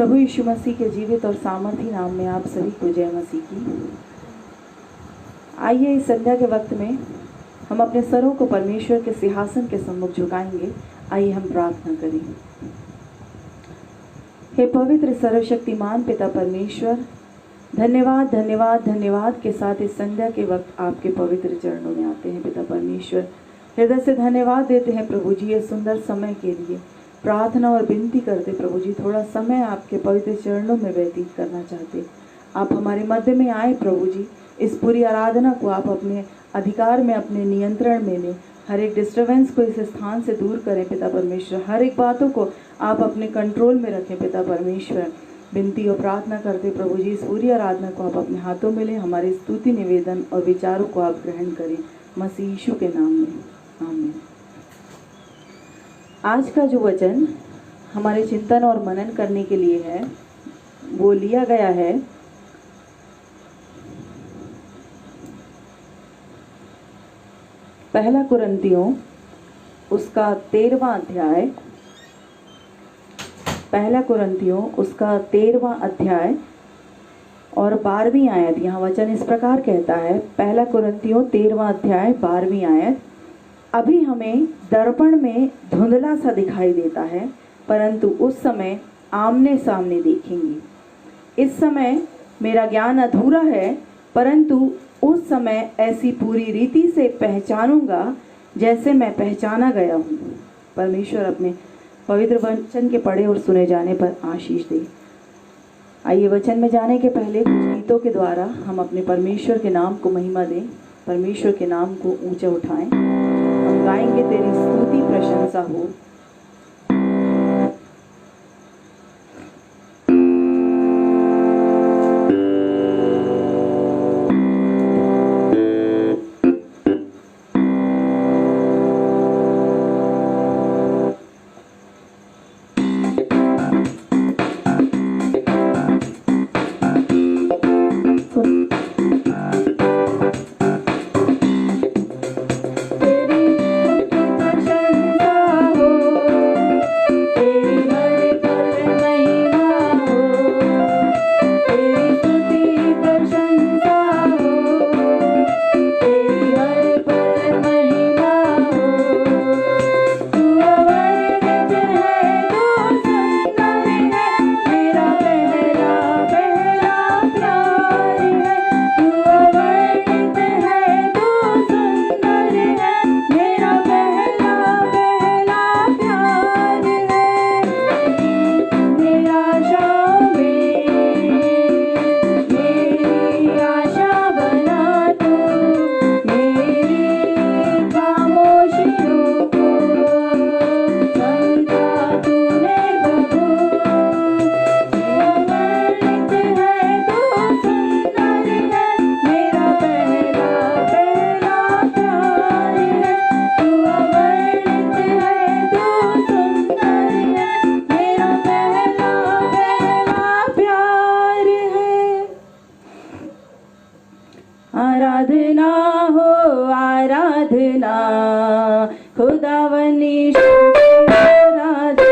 प्रभु यीशु मसीह के जीवित और सामर्थी नाम में आप सभी को जय मसीह की। आइए इस संध्या के वक्त में हम अपने सरों को परमेश्वर के सिंहासन के सम्मुख झुकाएंगे। आइए हम प्रार्थना करें। हे पवित्र सर्वशक्तिमान पिता परमेश्वर, धन्यवाद धन्यवाद धन्यवाद के साथ इस संध्या के वक्त आपके पवित्र चरणों में आते हैं। पिता परमेश्वर, हृदय से धन्यवाद देते हैं प्रभु जी ये सुंदर समय के लिए। प्रार्थना और विनती करते प्रभु जी, थोड़ा समय आपके पवित्र चरणों में व्यतीत करना चाहते। आप हमारे मध्य में आए प्रभु जी। इस पूरी आराधना को आप अपने अधिकार में, अपने नियंत्रण में लें। हर एक डिस्टर्बेंस को इस स्थान से दूर करें पिता परमेश्वर। हर एक बातों को आप अपने कंट्रोल में रखें पिता परमेश्वर। विनती और प्रार्थना करते प्रभु जी, इस पूरी आराधना को आप अपने हाथों में लें। हमारे स्तुति, निवेदन और विचारों को आप ग्रहण करें मसीह यीशु के नाम में, आमीन। आज का जो वचन हमारे चिंतन और मनन करने के लिए है वो लिया गया है पहला कुरिन्थियों उसका 13वां अध्याय, पहला कुरिन्थियों उसका 13वां अध्याय और 12वीं आयत। यहाँ वचन इस प्रकार कहता है, पहला कुरिन्थियों 13वां अध्याय 12वीं आयत। अभी हमें दर्पण में धुंधला सा दिखाई देता है, परंतु उस समय आमने सामने देखेंगे। इस समय मेरा ज्ञान अधूरा है, परंतु उस समय ऐसी पूरी रीति से पहचानूंगा जैसे मैं पहचाना गया हूँ। परमेश्वर अपने पवित्र वचन के पढ़े और सुने जाने पर आशीष दे। आइए वचन में जाने के पहले कुछ गीतों के द्वारा हम अपने परमेश्वर के नाम को महिमा दें, परमेश्वर के नाम को ऊंचा उठाएं। हम गाएंगे तेरी स्तुति प्रशंसा हो। आराधना हो आराधना, खुदावनी आराधना।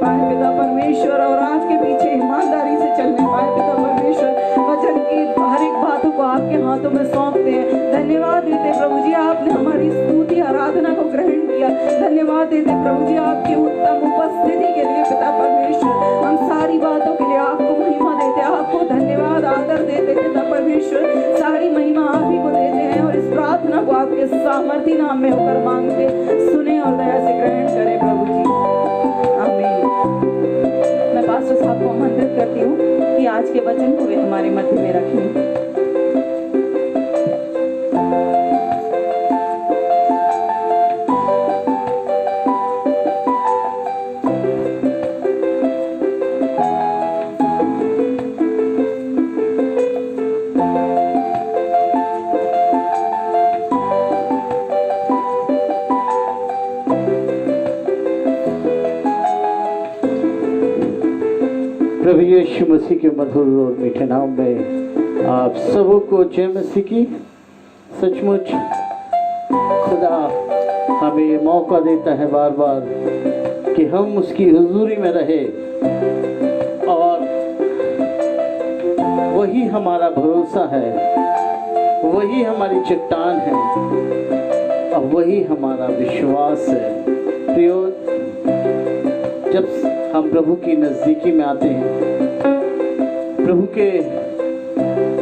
पाए पिता परमेश्वर, और आपके पीछे ईमानदारी से चलने पाए पिता परमेश्वर। वचन की हर एक बातों को आपके हाथों में सौंपते हैं। धन्यवाद देते प्रभु जी, आपने हमारी स्तुति आराधना को ग्रहण किया। धन्यवाद देते प्रभु जी आपकी उत्तम उपस्थिति के लिए पिता परमेश्वर। हम सारी बातों के लिए आपको महिमा देते, आपको धन्यवाद आदर देते पिता परमेश्वर। सारी महिमा आप ही को देते हैं और इस प्रार्थना को आपके सामर्थी नाम में होकर मांगते, सुने और दया से ग्रहण करें प्रभु जी, आमीन। मैं पास्टर साहब को आमंत्रित करती हूँ कि आज के वचन को वे हमारे मध्य में रखें। प्रभु यीशु मसीह के मधुर और मीठे नाम में आप सबों को जय मसीह की। सचमुच खुदा हमें ये मौका देता है बार बार कि हम उसकी हुजूरी में रहे, और वही हमारा भरोसा है, वही हमारी चट्टान है और वही हमारा विश्वास है। प्रियो, जब हम प्रभु की नज़दीकी में आते हैं, प्रभु के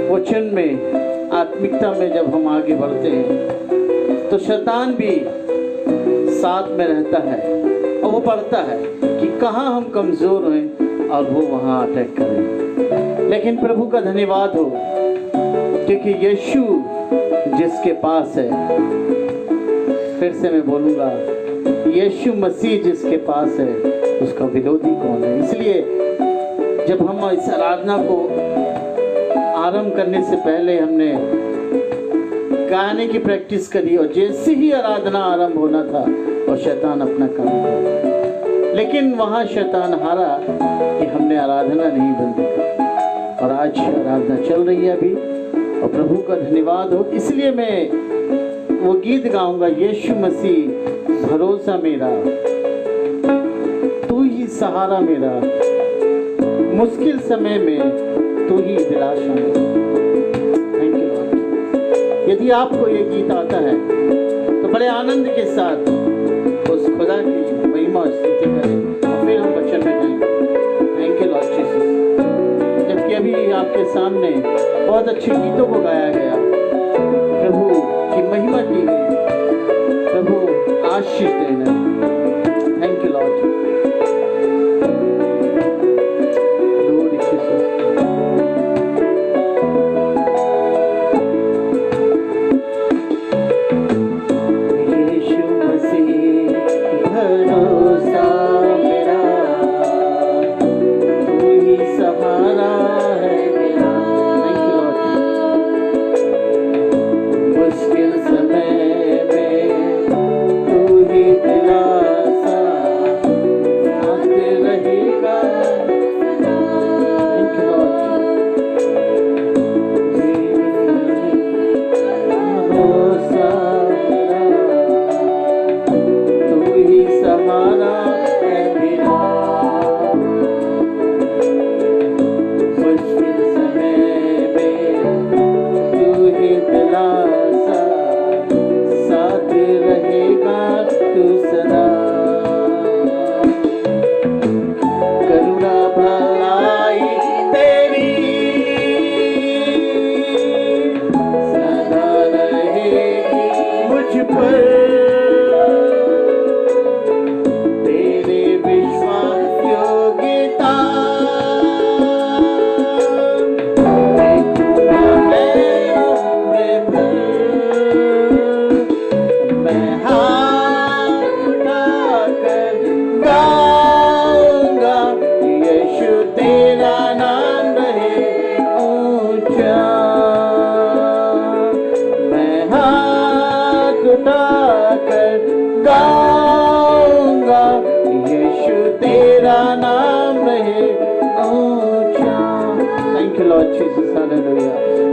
वचन में, आत्मिकता में जब हम आगे बढ़ते हैं, तो शैतान भी साथ में रहता है और वो पढ़ता है कि कहाँ हम कमज़ोर हैं और वो वहाँ अटैक करें। लेकिन प्रभु का धन्यवाद हो, क्योंकि यीशु जिसके पास है, फिर से मैं बोलूँगा, यीशु मसीह जिसके पास है उसका विरोधी कौन है। इसलिए जब हम इस आराधना को आरंभ करने से पहले हमने गाने की प्रैक्टिस करी, और जैसे ही आराधना आरंभ होना था और शैतान अपना काम किया, लेकिन वहाँ शैतान हारा कि हमने आराधना नहीं बंद की, और आज आराधना चल रही है अभी, और प्रभु का धन्यवाद हो। इसलिए मैं वो गीत गाऊंगा, यीशु मसीह भरोसा मेरा, तू ही सहारा मेरा, मुश्किल समय में तू ही दिलासा मेरा। Thank you Lord. यदि आपको ये गीत आता है तो बड़े आनंद के साथ उस खुदा की महिमा और स्तुति करें, और फिर हम वचन में जाएंगे। Thank you Lord Jesus. जबकि अभी आपके सामने बहुत अच्छे गीतों को गाया गया, प्रभु की महिमा की गई, प्रभु आशीष देना। Thank you Lord.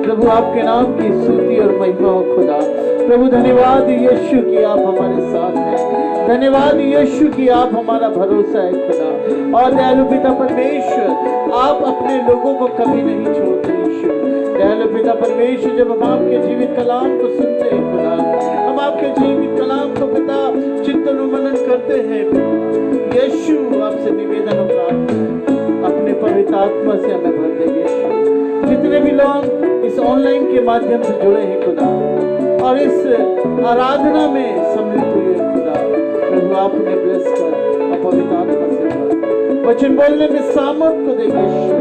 प्रभु आपके नाम की स्तुति और महिमा हो खुदा। प्रभु धन्यवाद यीशु की आप हमारे साथ हैं। धन्यवाद यीशु की आप हमारा भरोसा है खुदा। और दयालु पिता परमेश्वर, आप अपने लोगों को कभी नहीं छोड़ते यीशु। दयालु पिता परमेश्वर, जब हम आपके जीवित कलाम को सुनते हैं खुदा, हम आपके जीवित कलाम को पिता चिंतन और मनन करते हैं यीशु, आपसे निवेदन और प्रार्थना, अपने पवित्र आत्मा से हमें भर देंगे यीशु। जितने भी लोग इस ऑनलाइन के माध्यम से जुड़े हैं खुदा और इस आराधना में सम्मिलित हुए खुदा, प्रभु आपने ब्लेस कर और पवित्र आत्मा से भर, वचन बोलने में सामर्थ को देंगे यीशु।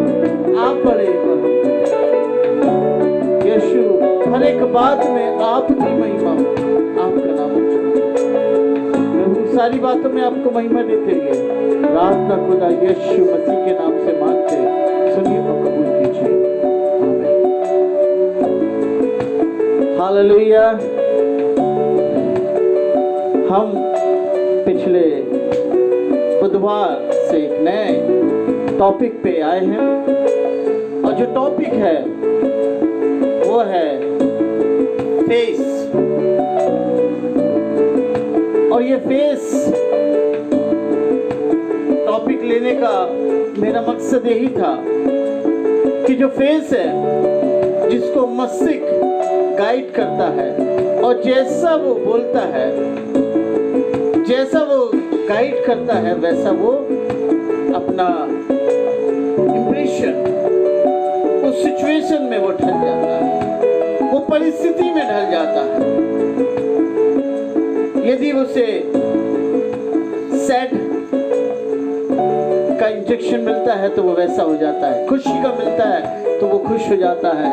आप बड़े यीशु, हर एक बात में आपकी महिमा हो, आपका नाम प्रभु, सारी बातों में आपको महिमा देते हुए प्रार्थना खुदा यीशु मसीह के नाम से मांगते, सुनिए और कबूल कीजिए। हालेलुया। हम पिछले बुधवार से एक नए टॉपिक पे आए हैं और जो टॉपिक है वो है फेस। और ये फेस टॉपिक लेने का मेरा मकसद यही था कि जो फेस है, जिसको मस्तिष्क गाइड करता है और जैसा वो बोलता है, जैसा वो गाइड करता है, वैसा वो अपना इंप्रेशन उस सिचुएशन में वो ढल जाता है, वो परिस्थिति में ढल जाता है। यदि उसे सैड का इंजेक्शन मिलता है तो वो वैसा हो जाता है, खुशी का मिलता है तो वो खुश हो जाता है,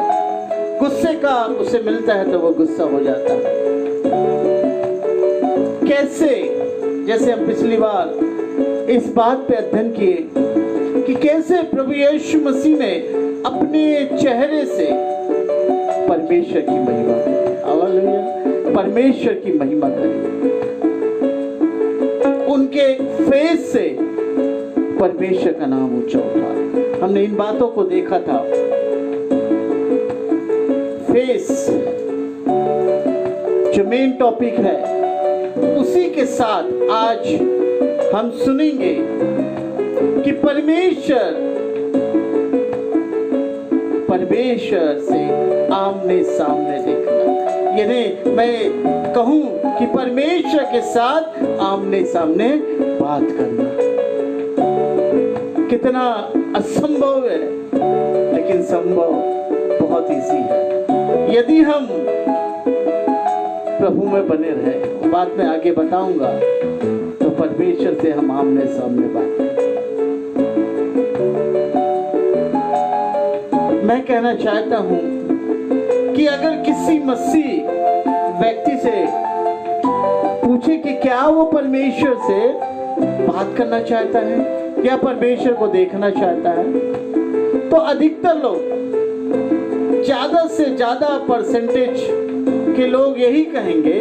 गुस्से का उसे मिलता है तो वो गुस्सा हो जाता है। कैसे, जैसे हम पिछली बार इस बात पे अध्ययन किए कि कैसे प्रभु यीशु मसीह ने अपने चेहरे से परमेश्वर की महिमा करी। हालेलुया, परमेश्वर की महिमा करी, उनके फेस से परमेश्वर का नाम ऊंचा उठा। हमने इन बातों को देखा था। फेस जो मेन टॉपिक है, उसी के साथ आज हम सुनेंगे कि परमेश्वर से आमने सामने देखना। यदि मैं कहूं कि परमेश्वर के साथ आमने सामने बात करना कितना असंभव है, लेकिन संभव बहुत इजी है यदि हम प्रभु में बने रहे। बात में आगे बताऊंगा। तो परमेश्वर से हम आमने सामने बात करें। मैं कहना चाहता हूं कि अगर किसी मसीह व्यक्ति से पूछे कि क्या वो परमेश्वर से बात करना चाहता है, क्या परमेश्वर को देखना चाहता है, तो अधिकतर लोग, ज्यादा से ज्यादा परसेंटेज के लोग यही कहेंगे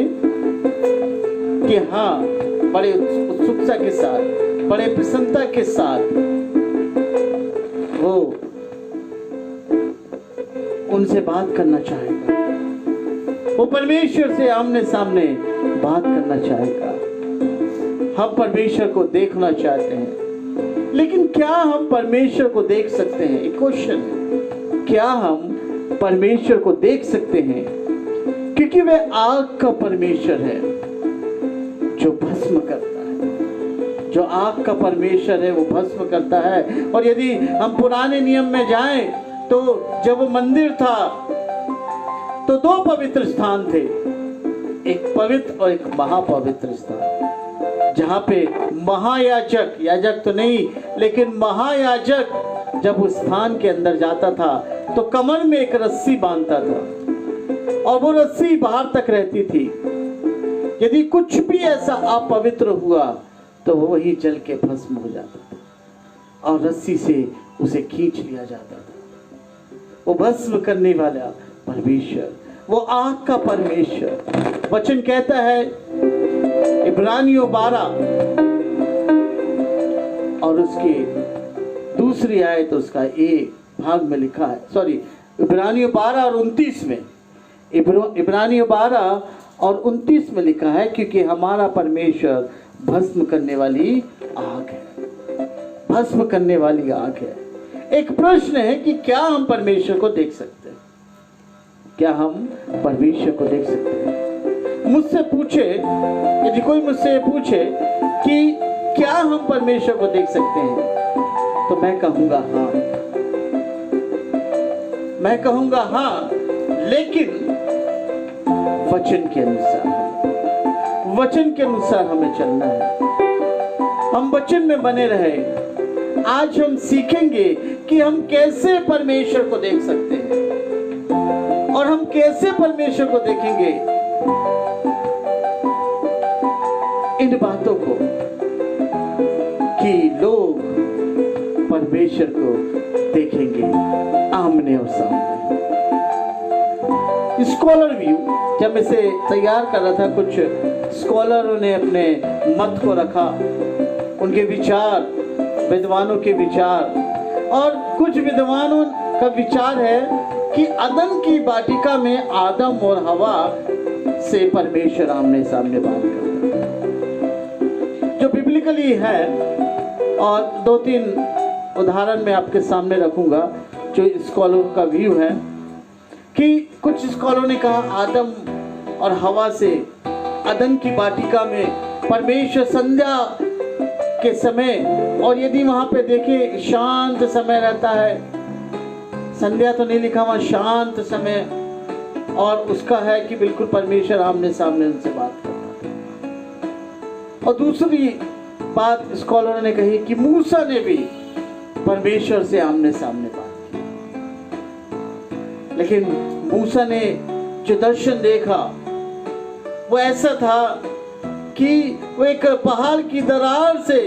कि हाँ, बड़े उत्सुकता के साथ, बड़े प्रसन्नता के साथ वो उनसे बात करना चाहेगा, वो परमेश्वर से आमने सामने बात करना चाहेगा। हम परमेश्वर को देखना चाहते हैं, लेकिन क्या हम परमेश्वर को देख सकते हैं? एक क्वेश्चन है, क्या हम परमेश्वर को देख सकते हैं? क्योंकि वह आग का परमेश्वर है जो भस्म करता है। जो आग का परमेश्वर है वो भस्म करता है। और यदि हम पुराने नियम में जाएं तो जब वो मंदिर था तो दो पवित्र स्थान थे, एक पवित्र और एक महापवित्र स्थान, जहां पे महायाजक, याजक तो नहीं लेकिन महायाजक जब उस स्थान के अंदर जाता था तो कमर में एक रस्सी बांधता था और वो रस्सी बाहर तक रहती थी। यदि कुछ भी ऐसा अपवित्र हुआ तो वो वही जल के भस्म हो जाता था और रस्सी से उसे खींच लिया जाता था। वो भस्म करने वाला परमेश्वर, वो आग का परमेश्वर। वचन कहता है इब्रानियों 12 और उसकी दूसरी आयत, उसका एक भाग में लिखा है, सॉरी, इब्रानियों 12 और 29 में, इब्रानियों 12 और 29 में लिखा है, क्योंकि हमारा परमेश्वर भस्म करने वाली आग है, भस्म करने वाली आग है। एक प्रश्न है कि क्या हम परमेश्वर को देख सकते हैं? क्या हम परमेश्वर को देख सकते हैं? मुझसे पूछे, यदि कोई मुझसे पूछे कि क्या हम परमेश्वर को देख सकते हैं, तो मैं कहूंगा हाँ, मैं कहूंगा हाँ, लेकिन वचन के अनुसार, वचन के अनुसार हमें चलना है। हम वचन में बने रहे। आज हम सीखेंगे कि हम कैसे परमेश्वर को देख सकते हैं और हम कैसे परमेश्वर को देखेंगे। इन बातों को कि लोग परमेश्वर को देखेंगे आमने और सामने। स्कॉलर व्यू, जब इसे तैयार कर रहा था, कुछ स्कॉलरों ने अपने मत को रखा, उनके विचार, विद्वानों के विचार, और कुछ विद्वानों का विचार है कि अदन की वाटिका में आदम और हवा से परमेश्वर आमने सामने बात करता है, जो बिब्लिकली है। और 2-3 उदाहरण मैं आपके सामने रखूंगा जो स्कॉलर का व्यू है। कि कुछ स्कॉलरों ने कहा आदम और हवा से अदन की वाटिका में परमेश्वर संध्या के समय, और यदि वहां पे देखें शांत समय रहता है, संध्या तो नहीं लिखा वहां, शांत समय, और उसका है कि बिल्कुल परमेश्वर आमने सामने उनसे बात करता था। और दूसरी बात स्कॉलरों ने कही कि मूसा ने भी परमेश्वर से आमने सामने बात की, लेकिन मूसा ने जो दर्शन देखा वो ऐसा था कि वो एक पहाड़ की दरार से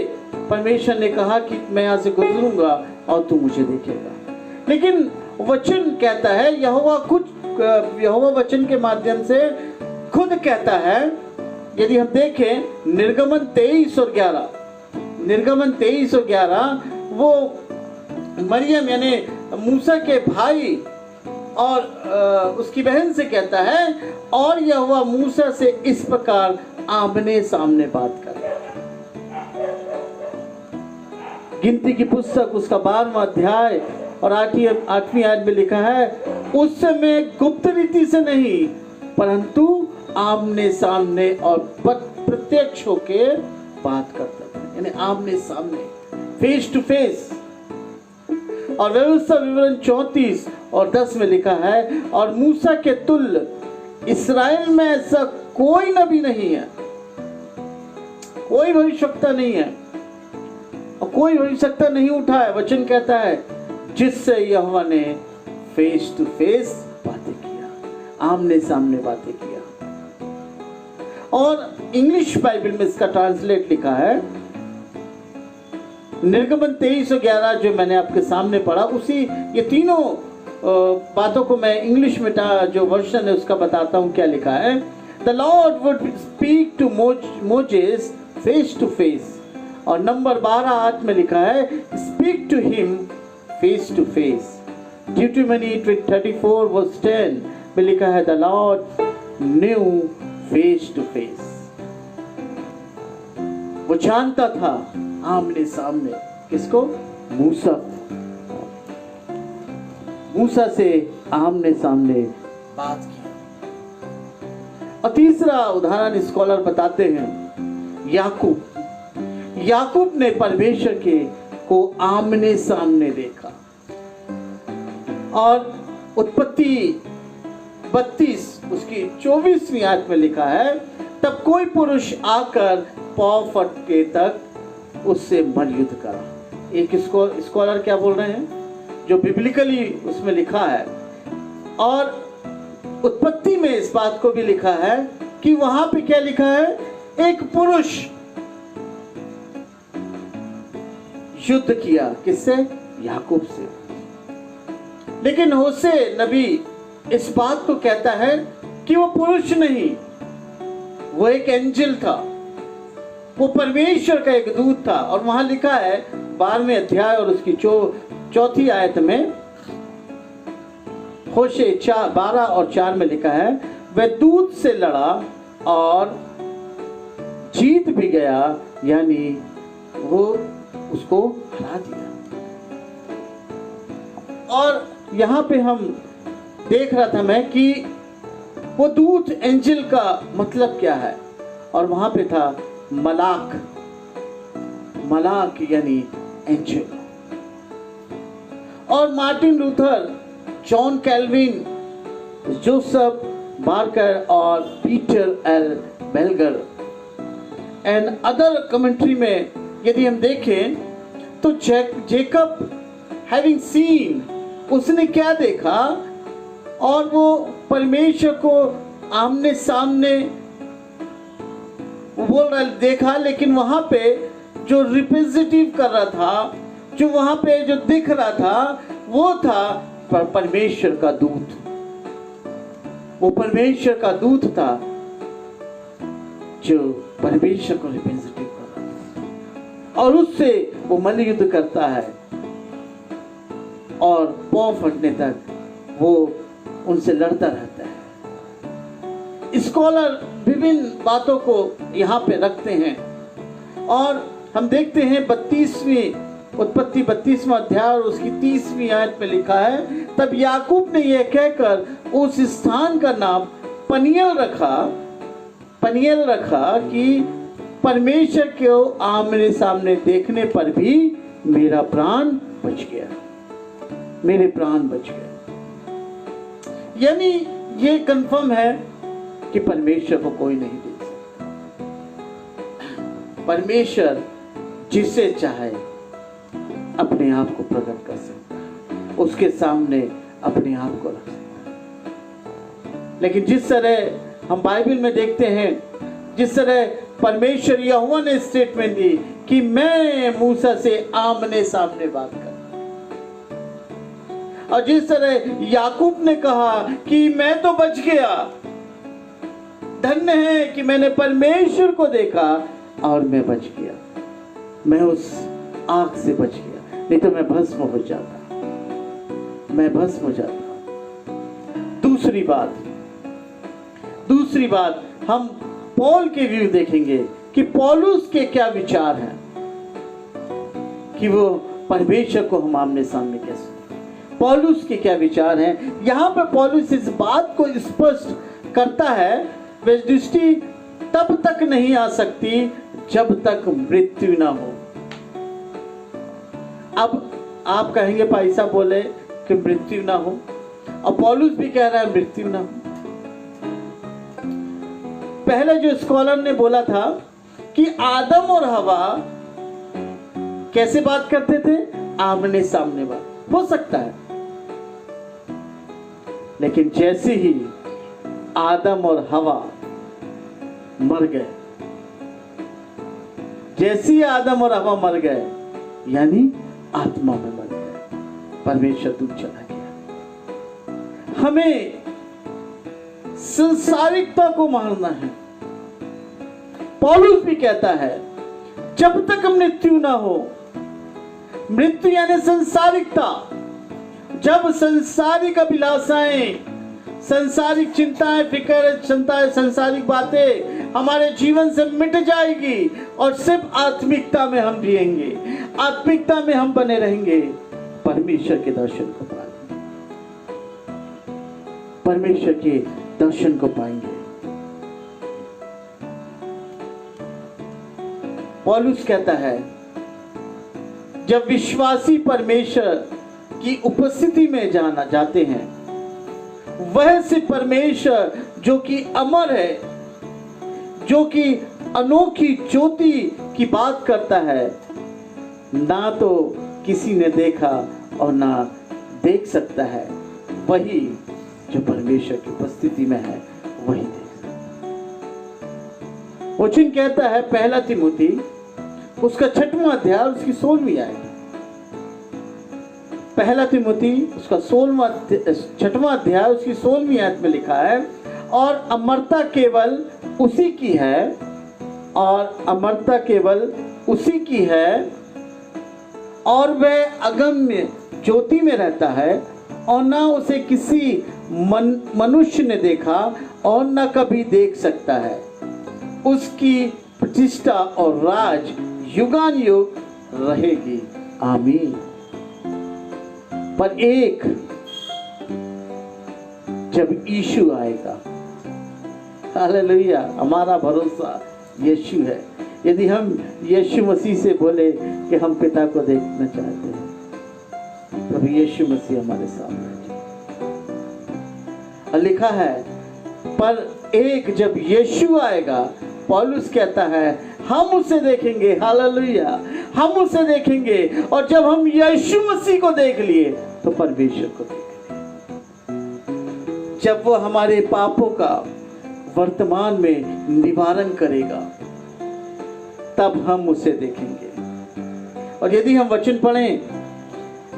परमेश्वर ने कहा कि मैं यहाँ से गुजरूंगा और तू मुझे देखेगा। लेकिन वचन कहता है, यहोवा वचन के माध्यम से खुद कहता है। यदि हम देखें निर्गमन 23 और 11, निर्गमन 23 और 11, वो मरियम यानी मूसा के भाई और उसकी बहन से कहता है, और यहोवा मूसा से इस प्रकार आमने सामने बात कर। गिनती की पुस्तक उसका 12वां अध्याय और 8वीं आयत में लिखा है, उस समय गुप्त रीति से नहीं परंतु आमने सामने और प्रत्यक्ष होके बात करता था, यानी आमने सामने, फेस टू फेस। और व्यवस्था विवरण 34 और 10 में लिखा है, और मूसा के तुल्य इस्राएल में ऐसा कोई नबी नहीं है, कोई भविष्यवक्ता नहीं है, और कोई भविष्यवक्ता नहीं उठा है। वचन कहता है जिससे यहोवा ने फेस टू फेस बातें किया, आमने सामने बातें किया। और इंग्लिश बाइबल में इसका ट्रांसलेट लिखा है, निर्गमन 23 और 11 जो मैंने आपके सामने पढ़ा, उसी ये तीनों बातों को मैं इंग्लिश में जो वर्जन है उसका बताता हूं क्या लिखा है। The lord would speak to Moses face to face, और नंबर 12 आयत में लिखा है speak to him face to face. Deuteronomy 34 verse 10 में लिखा है the lord knew face to face. वो जानता था आमने सामने किसको? मूसा। मूसा से आमने सामने बात की। और तीसरा उदाहरण स्कॉलर बताते हैं याकूब। याकूब ने परमेश्वर के को आमने सामने देखा। और उत्पत्ति 32 उसकी 24वीं आयत में लिखा है, तब कोई पुरुष आकर पांव फटके तक उससे मल्लयुद्ध करा। एक स्कॉलर क्या बोल रहे हैं जो बिब्लिकली उसमें लिखा है, और उत्पत्ति में इस बात को भी लिखा है कि वहां पे क्या लिखा है, एक पुरुष युद्ध किया। किससे? याकूब से। लेकिन होशे नबी इस बात को कहता है कि वो पुरुष नहीं, वो एक एंजल था, वो परमेश्वर का एक दूत था। और वहां लिखा है 12वें अध्याय और उसकी 4थी आयत में, होशे 12 और 4 में लिखा है, वह दूत से लड़ा और जीत भी गया यानी वो उसको हरा दिया। और यहाँ पे हम देख रहा था मैं कि वो दूत एंजल का मतलब क्या है, और वहां पे था मलाक, मलाक यानी एंजल। और Martin Luther, John Calvin, Joseph Barker और Peter L Belger and other commentary में यदि हम देखें तो जेकब हैविंग सीन, उसने क्या देखा, और वो परमेश्वर को आमने सामने वो बोल रहा देखा, लेकिन वहां पे जो रिप्रेजेंटेटिव कर रहा था, जो वहां पे जो दिख रहा था, वो था परमेश्वर का दूत। वो परमेश्वर का दूत था जो परमेश्वर को रिप्रेजेंटेटिव कर रहा था, और उससे वो मल्लयुद्ध करता है और पांव फटने तक वो उनसे लड़ता रहता है। स्कॉलर विभिन्न बातों को यहाँ पे रखते हैं, और हम देखते हैं 32वीं उत्पत्ति 32वां अध्याय और उसकी 30वीं आयत में लिखा है, तब याकूब ने यह कहकर उस स्थान का नाम पनियल रखा कि परमेश्वर को आमने सामने देखने पर भी मेरा प्राण बच गया, मेरे प्राण बच गए। यानी ये कंफर्म है कि परमेश्वर को कोई नहीं देख सकता। परमेश्वर जिसे चाहे अपने आप को प्रकट कर सकता है, उसके सामने अपने आप को रख सकता है। लेकिन जिस तरह हम बाइबल में देखते हैं, जिस तरह परमेश्वर यहोवा ने स्टेटमेंट दी कि मैं मूसा से आमने सामने बात कर, और जिस तरह याकूब ने कहा कि मैं तो बच गया, धन्य है कि मैंने परमेश्वर को देखा और मैं बच गया, मैं उस आग से बच गया, नहीं तो मैं भस्म हो जाता, मैं भस्म हो जाता। दूसरी बात हम पौल के व्यू देखेंगे कि पौलुस के क्या विचार हैं कि वो परमेश्वर को हम आमने सामने कैसे, पौलुस के क्या विचार हैं। यहाँ पे पौलुस इस बात को स्पष्ट करता है, वह दृष्टि तब तक नहीं आ सकती जब तक मृत्यु ना हो। अब आप कहेंगे भाई साहब बोले कि मृत्यु ना हो, और पौलुस भी कह रहा है मृत्यु ना हो। पहले जो स्कॉलर ने बोला था कि आदम और हवा कैसे बात करते थे, आमने सामने बात हो सकता है, लेकिन जैसे ही आदम और हवा मर गए, जैसे ही आदम और हवा मर गए, यानी आत्मा में मर गए, परमेश्वर दूर चला गया। हमें संसारिकता को मारना है। पौलुस भी कहता है जब तक मृत्यु ना हो, मृत्यु यानी संसारिकता, जब संसारिक अभिलाषाएं, संसारिक चिंताएं, फिक्र, चिंताएं, संसारिक बातें हमारे जीवन से मिट जाएगी और सिर्फ आत्मिकता में हम जिएंगे, आत्मिकता में हम बने रहेंगे, परमेश्वर के दर्शन को पाएंगे, परमेश्वर के दर्शन को पाएंगे। पौलुस कहता है जब विश्वासी परमेश्वर की उपस्थिति में जाते हैं, वह से परमेश्वर जो कि अमर है, जो कि अनोखी ज्योति की बात करता है, ना तो किसी ने देखा और ना देख सकता है, वही जो परमेश्वर की उपस्थिति में है वही देख सकता है। वचन कहता है पहला तिमुथी उसका 6वां अध्याय उसकी 16वीं आयत, पहला तिमुथी उसका 6वां अध्याय उसकी 16वीं आयत में लिखा है, और अमरता केवल उसी की है, और अमरता केवल उसी की है, और वह अगम्य ज्योति में रहता है, और ना उसे किसी मनुष्य ने देखा और ना कभी देख सकता है। उसकी प्रतिष्ठा और राज युगान युग रहेगी। आमीन। पर एक जब यीशु आएगा, हालेलुया, हमारा भरोसा यीशु है। यदि हम यीशु मसीह से बोले कि हम पिता को देखना चाहते हैं, तब यीशु मसीह हमारे सामने और लिखा है, पर एक जब यीशु आएगा, पौलुस कहता है हम उसे देखेंगे। हालेलुया, हम उसे देखेंगे। और जब हम यीशु मसीह को देख लिए तो परमेश्वर को देख लिए। जब वो हमारे पापों का वर्तमान में निवारण करेगा, तब हम उसे देखेंगे। और यदि हम वचन पढ़ें,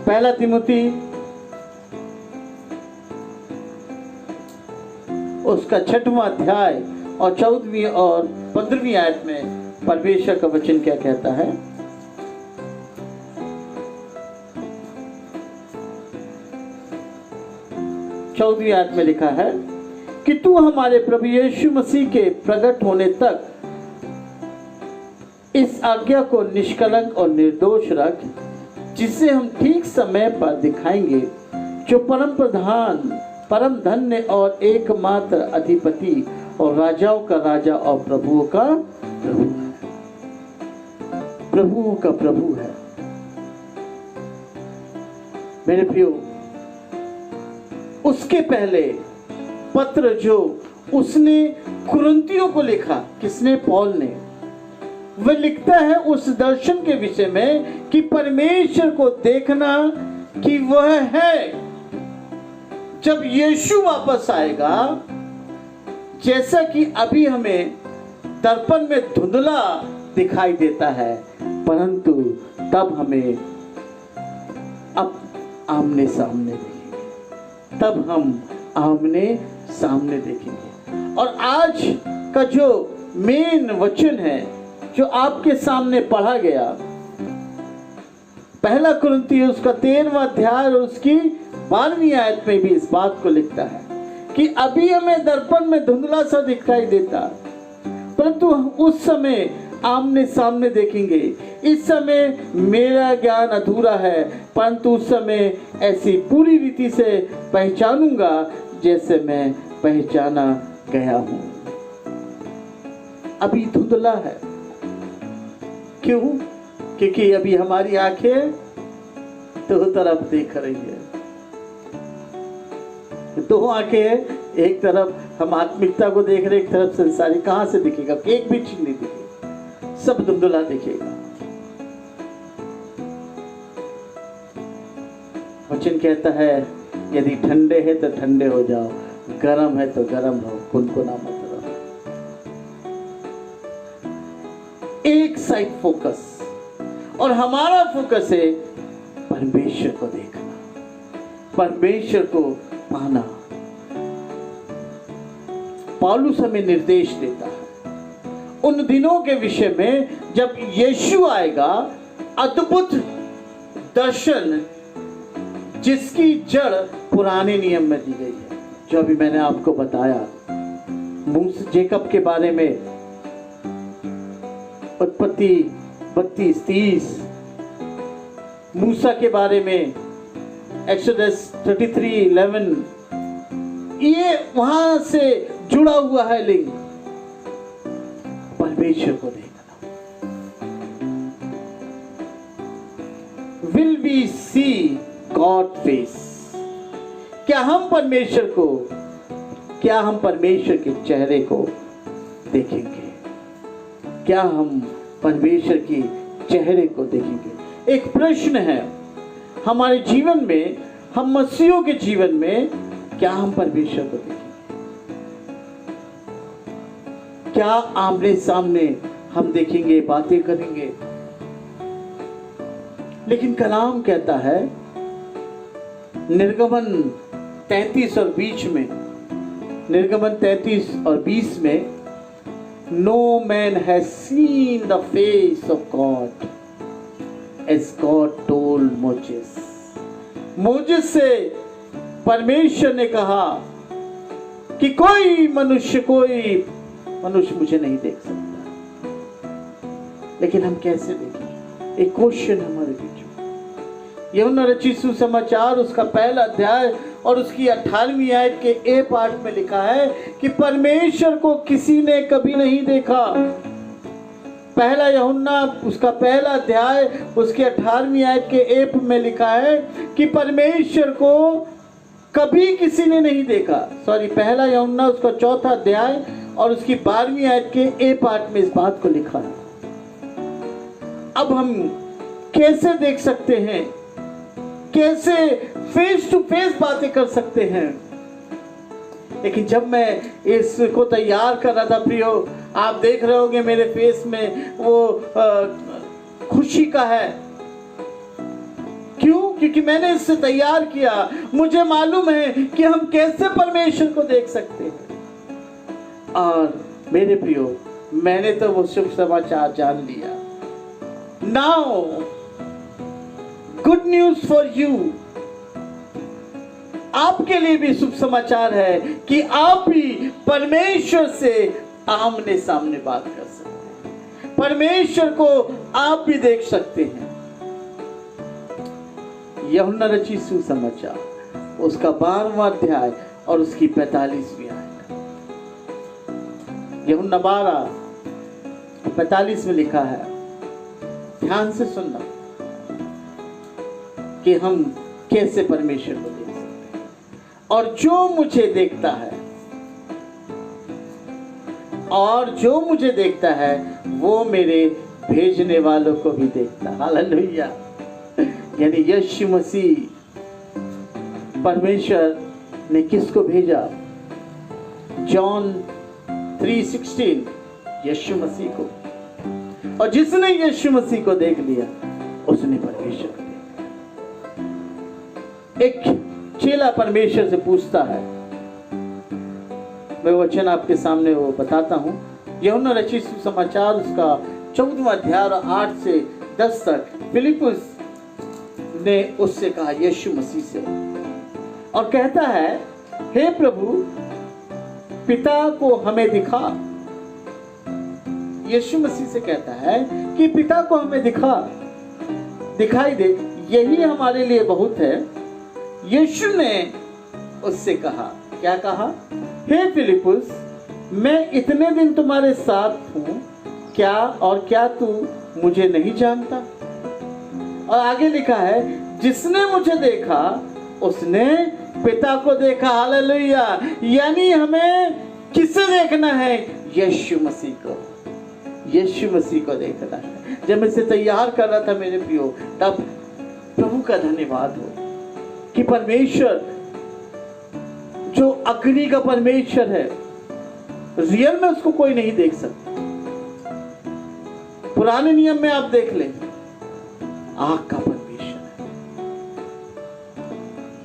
पहला तिमुथी उसका 6वां अध्याय और 14वीं और 15वीं आयत में परमेश्वर का वचन क्या कहता है? चौदहवीं आयत में लिखा है कि तू हमारे प्रभु यीशु मसीह के प्रकट होने तक इस आज्ञा को निष्कलंक और निर्दोष रख, जिसे हम ठीक समय पर दिखाएंगे, जो परम प्रधान, परम धन्य और एकमात्र अधिपति और राजाओं का राजा और प्रभुओं का प्रभु है। प्रभुओं का प्रभु है। मेरे प्रियो, उसके पहले पत्र जो उसने कुरिन्थियों को लिखा, किसने? पौल ने। वह लिखता है उस दर्शन के विषय में कि परमेश्वर को देखना कि वह है। जब यीशु वापस आएगा, जैसा कि अभी हमें दर्पण में धुंधला दिखाई देता है, परंतु तब हमें अब आमने सामने देखेंगे। तब हम आमने सामने देखेंगे। और आज का जो मेन वचन है जो आपके सामने पढ़ा गया, पहला कुरिन्थियों उसका 13वां अध्याय और उसकी 12वीं आयत में भी इस बात को लिखता है कि अभी हमें दर्पण में धुंधला सा दिखाई देता, परंतु उस समय आमने सामने देखेंगे। इस समय मेरा ज्ञान अधूरा है, परंतु उस समय ऐसी पूरी रीति से पहचानूंगा जैसे मैं पहचाना गया हूं। अभी धुंधला है। क्यों? क्योंकि अभी हमारी आंखें दो तरफ देख रही है। दो आंखें, एक तरफ हम आत्मिकता को देख रहे, एक तरफ संसारी। कहां से दिखेगा? एक भी चीज नहीं दिखेगा, सब धुंधला दिखेगा। वचन कहता है यदि ठंडे है तो ठंडे हो जाओ, गरम है तो गरम रहो, कुनकुना मत रहो। एक साइड फोकस, और हमारा फोकस है परमेश्वर को देखना, परमेश्वर को पाना। पौलुस हमें निर्देश देता है उन दिनों के विषय में जब यीशु आएगा, अद्भुत दर्शन जिसकी जड़ पुराने नियम में दी गई है, जो अभी मैंने आपको बताया। मूसा जेकब के बारे में उत्पत्ति 32-30, मूसा के बारे में एक्सोडस 33:11, ये वहां से जुड़ा हुआ है लिंक। परमेश्वर को देखना। Will we see God face? क्या हम परमेश्वर के चेहरे को देखेंगे? क्या हम परमेश्वर की चेहरे को देखेंगे? एक प्रश्न है हमारे जीवन में, हम मसीहों के जीवन में, क्या हम परमेश्वर को देखेंगे? क्या आमने सामने हम देखेंगे, बातें करेंगे? लेकिन कलाम कहता है निर्गमन 33 और 20 में, निर्गमन 33 और 20 में, No man has seen the face of God as God told Moses. Moses से परमेश्वर ने कहा कि कोई मनुष्य मुझे नहीं देख सकता। लेकिन हम कैसे देखें? एक क्वेश्चन हमारे बीच में। यूहन्ना रचित सुसमाचार उसका पहला अध्याय और उसकी 18वीं आयत के ए पार्ट में लिखा है कि परमेश्वर को किसी ने कभी नहीं देखा। पहला यूहन्ना उसका पहला अध्याय उसके 18वीं आयत के ए में लिखा है कि परमेश्वर को कभी किसी ने नहीं देखा। सॉरी, पहला यूहन्ना उसका चौथा अध्याय और उसकी 12वीं आयत के ए पार्ट में इस बात को लिखा है। अब हम कैसे देख सकते हैं, कैसे फेस टू फेस बातें कर सकते हैं? लेकिन जब मैं इसको तैयार कर रहा था प्रियो, आप देख रहे होंगे मेरे फेस में वो खुशी का है। क्यों? क्योंकि मैंने इससे तैयार किया। मुझे मालूम है कि हम कैसे परमेश्वर को देख सकते हैं। और मेरे प्रियो, मैंने तो वो शुभ समाचार जान लिया। Now good news for you, आपके लिए भी शुभ समाचार है कि आप भी परमेश्वर से आमने सामने बात कर सकते हैं। परमेश्वर को आप भी देख सकते हैं। यूहन्ना रचित सुसमाचार उसका 12वां अध्याय और उसकी 45वीं आयत। यूहन्ना 12:45 में लिखा है, ध्यान से सुनना, कि हम कैसे परमेश्वर को देख सकते हैं। और जो मुझे देखता है वो मेरे भेजने वालों को भी देखता है। हालेलुया। यानी यीशु मसीह, परमेश्वर ने किसको भेजा? जॉन 3:16, यीशु मसीह को। और जिसने यीशु मसीह को देख लिया उसने परमेश्वर को देखा। एक चेला परमेश्वर से पूछता है, मैं वचन आपके सामने वो बताता हूं। यूहन्ना रचित सुसमाचार उसका 14वां अध्याय 8 से 10 तक फिलिपुस ने उससे कहा, यीशु मसीह से, और कहता है, हे प्रभु, पिता को हमें दिखा। यीशु मसीह से कहता है कि पिता को हमें दिखाई दे, यही हमारे लिए बहुत है। यीशु ने उससे कहा, क्या कहा? हे फिलिपुस, मैं इतने दिन तुम्हारे साथ हूं, क्या तू मुझे नहीं जानता? और आगे लिखा है, जिसने मुझे देखा उसने पिता को देखा। हालेलुया। यानी हमें किसे देखना है? यीशु मसीह को। यीशु मसीह को देखना है। जब मैं इसे तैयार कर रहा था मेरे प्रियो, तब प्रभु का धन्यवाद हो कि परमेश्वर जो अग्नि का परमेश्वर है, रियल में उसको कोई नहीं देख सकता। पुराने नियम में आप देख लें, आग का परमेश्वर है।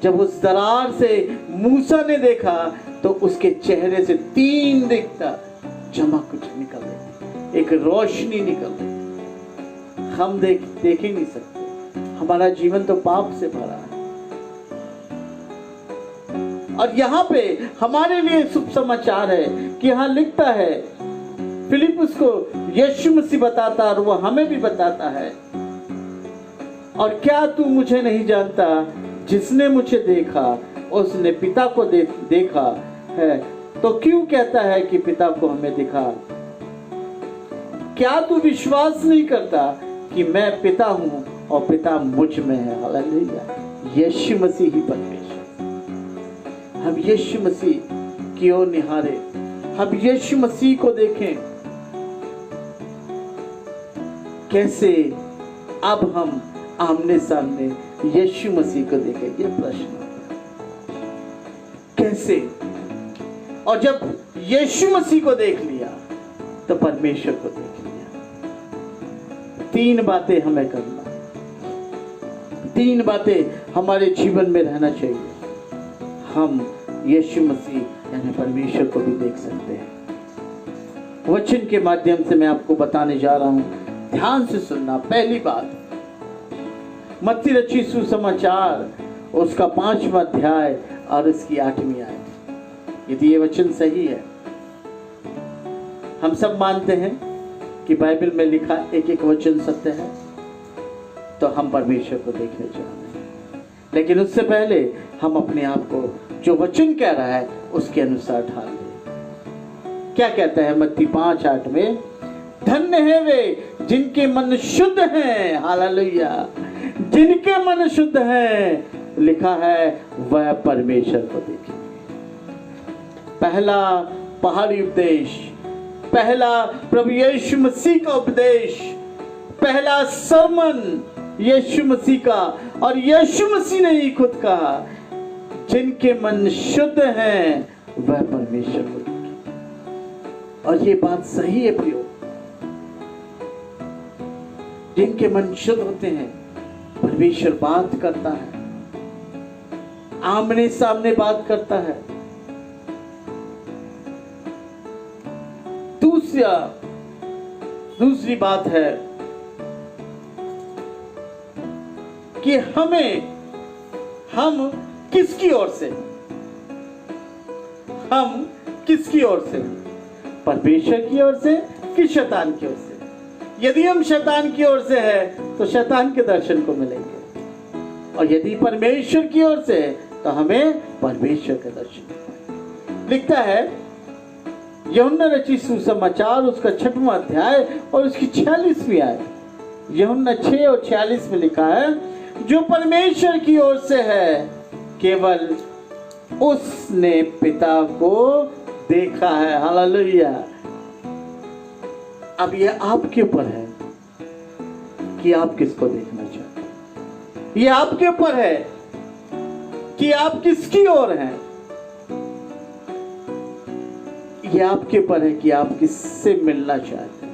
जब उस दरार से मूसा ने देखा तो उसके चेहरे से 3 दिखता चमक कुछ निकल रही, एक रोशनी निकल रही। हम देख ही नहीं सकते। हमारा जीवन तो पाप से भरा है। और यहाँ पे हमारे लिए शुभ समाचार है कि यहाँ लिखता है, फिलिपुस को यीशु मसीह बताता और वो हमें भी बताता है, और क्या तू मुझे नहीं जानता? जिसने मुझे देखा उसने पिता को देखा है। तो क्यों कहता है कि पिता को हमें दिखा? क्या तू विश्वास नहीं करता कि मैं पिता हूं और पिता मुझ में है? हालेलुया। यीशु मसीह ही परमेश्वर। हम यीशु मसीह की ओर निहारे, हम यीशु मसीह को देखें। कैसे अब हम आमने सामने यीशु मसीह को देखें? ये प्रश्न कैसे? और जब यीशु मसीह को देख लिया तो परमेश्वर को देख लिया। 3 बातें हमें करना, 3 बातें हमारे जीवन में रहना चाहिए। हम यीशु मसीह यानी परमेश्वर को भी देख सकते हैं। वचन के माध्यम से मैं आपको बताने जा रहा हूं, ध्यान से सुनना। पहली बात, मत्ती रचित सुसमाचार उसका 5वां अध्याय और इसकी 8वीं आयत। यदि ये वचन सही है, हम सब मानते हैं कि बाइबल में लिखा एक एक वचन सत्य है, तो हम परमेश्वर को देखने जा रहे हैं। लेकिन उससे पहले हम अपने आप को जो वचन कह रहा है उसके अनुसार ढाल दें। क्या कहता है मत्ती 5:8 में? धन्य है वे जिनके मन शुद्ध हैं, हालेलुया, जिनके मन शुद्ध हैं, लिखा है वह परमेश्वर को देखेंगे। पहला पहाड़ी उपदेश, पहला प्रभु यीशु मसीह का उपदेश, पहला सरमन यीशु मसीह का, और यीशु मसीह ने ही खुद कहा जिनके मन शुद्ध हैं वह परमेश्वर को देखेंगे। और ये बात सही है प्रियो, जिनके मन शुद्ध होते हैं परमेश्वर बात करता है, आमने सामने बात करता है। दूसरी बात है कि हम किसकी ओर से, हम किसकी ओर से, परमेश्वर की ओर से कि शैतान की ओर से? यदि हम शैतान की ओर से है तो शैतान के दर्शन को मिलेंगे, और यदि परमेश्वर की ओर से है तो हमें परमेश्वर के दर्शन। लिखता है यूहन्ना रचित सुसमाचार उसका 6वां अध्याय और उसकी 46वीं आयत, यूहन्ना 6 और 46 में लिखा है, जो परमेश्वर की ओर से है केवल उसने पिता को देखा है, हालेलुया। अब ये आपके ऊपर है कि आप किसको देखना चाहते हैं। ये आपके ऊपर है कि आप किसकी ओर हैं। ये आपके ऊपर है कि आप किससे मिलना चाहते हैं,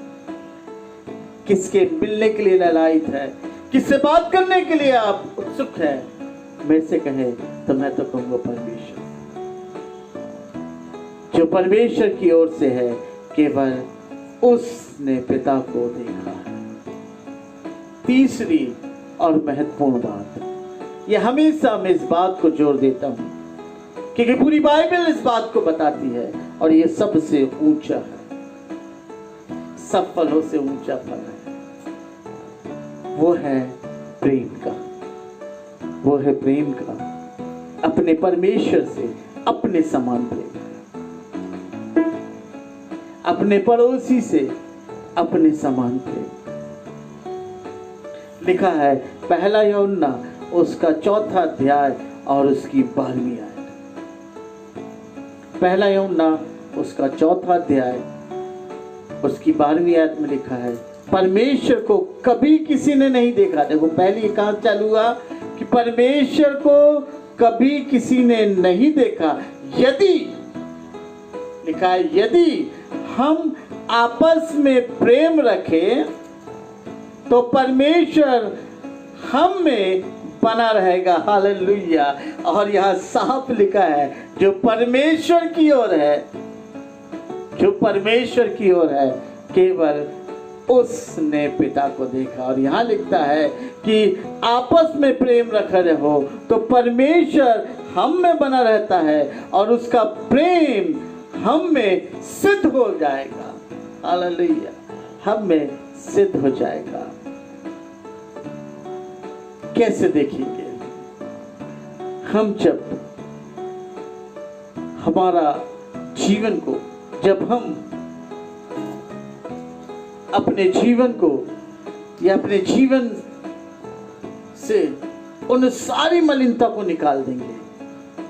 किसके मिलने के लिए ललायत है, किससे बात करने के लिए आप उत्सुक है। मेरे से कहे तो मैं तो कहूंगा परमेश्वर। जो परमेश्वर की ओर से है केवल उसने पिता को देखा है। तीसरी और महत्वपूर्ण बात, ये हमेशा मैं इस बात को जोर देता हूं क्योंकि पूरी बाइबल इस बात को बताती है, और ये सबसे ऊंचा है, सब फलों से ऊंचा फल है, वो है प्रेम का, वो है प्रेम का, अपने परमेश्वर से अपने समान प्रेम, अपने पड़ोसी से अपने समान प्रेम। लिखा है पहला यूहन्ना उसका 4 अध्याय और उसकी 12वीं आयत। पहला यूहन्ना उसका 4 अध्याय उसकी 12वीं आयत में लिखा है, परमेश्वर को कभी किसी ने नहीं देखा। देखो पहले कहां चालू हुआ कि परमेश्वर को कभी किसी ने नहीं देखा, यदि लिखा है यदि हम आपस में प्रेम रखें तो परमेश्वर हम में बना रहेगा, हालेलुया। और यहाँ साफ लिखा है जो परमेश्वर की ओर है, जो परमेश्वर की ओर है केवल उसने पिता को देखा। और यहाँ लिखता है कि आपस में प्रेम रखे रहो तो परमेश्वर हम में बना रहता है और उसका प्रेम हम में सिद्ध हो जाएगा, हालेलुया, हम में सिद्ध हो जाएगा। कैसे देखेंगे हम? जब हमारा जीवन को, जब हम अपने जीवन को या अपने जीवन से उन सारी मलिनता को निकाल देंगे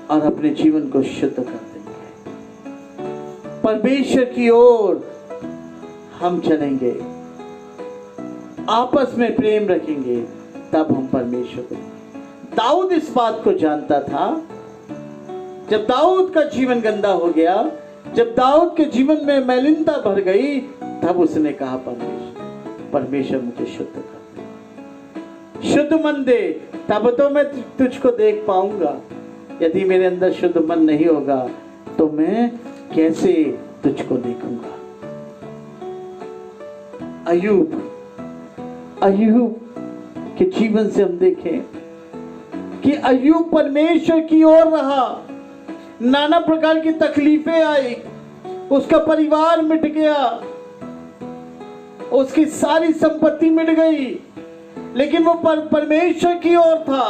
और अपने जीवन को शुद्ध कर देंगे, परमेश्वर की ओर हम चलेंगे, आपस में प्रेम रखेंगे, तब हम परमेश्वर को। दाऊद इस बात को जानता था। जब दाऊद का जीवन गंदा हो गया, जब दाऊद के जीवन में मलिनता भर गई, तब उसने कहा परमेश्वर मुझे शुद्ध कर दे, शुद्ध मन दे, तब तो मैं तुझको देख पाऊंगा। यदि मेरे अंदर शुद्ध मन नहीं होगा तो मैं कैसे तुझको देखूंगा। अय्यूब के जीवन से हम देखें कि अय्यूब परमेश्वर की ओर रहा, नाना प्रकार की तकलीफें आई, उसका परिवार मिट गया, उसकी सारी संपत्ति मिट गई, लेकिन वो परमेश्वर की ओर था,